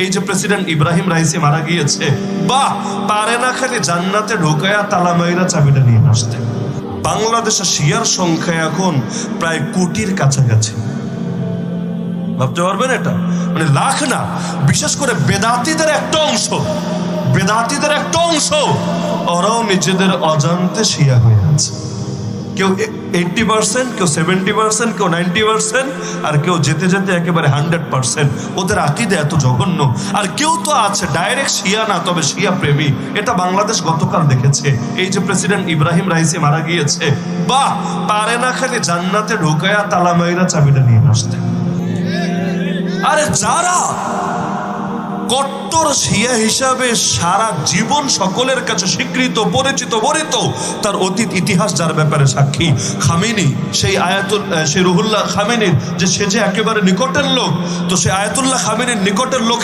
এই যে president Ebrahim Raisi মারা গিয়েছে, বাহ, পারে না খালি জান্নাতে ঢোকায়া তালা মাইরা চাবিটা নিয়ে আসতে। বাংলাদেশে শিয়ার সংখ্যা এখন প্রায় কোটির কাছাকাছি। ভাবতে পারবেন এটা? মানে লাখ না, বিশেষ করে বেদাতীদের একটা অংশ ওরাও নিজেদের অজান্তে শিয়া হয়ে আছে। কেউ 80%, কেউ 70%, কেউ 90%, আর কেউ যেতে যেতে একেবারে 100%। ওদের আকীদা এত জঘন্য। আর কেউ তো আছে ডাইরেক্ট শিয়া না, তবে শিয়া প্রেমী। এটা বাংলাদেশ গতকাল দেখেছে। এই যে প্রেসিডেন্ট ইব্রাহিম রাইসি মারা গিয়েছে, বাহ, পারে না খালি জান্নাতে ঢোকায়া তালা মাইরা চাবিটা নিয়ে আসতে। আরে যারা কট্টর শিয়া হিসাবে সারা জীবন সকলের কাছে স্বীকৃত, পরিচিত, বরিত, তার অতীত ইতিহাস যার ব্যাপারে সাক্ষী, খামেনি, সেই রুহুল্লাহ খামেনির যে সে যে একেবারে নিকটের লোক, তো সে আয়াতুল্লাহ খামেনির নিকটের লোক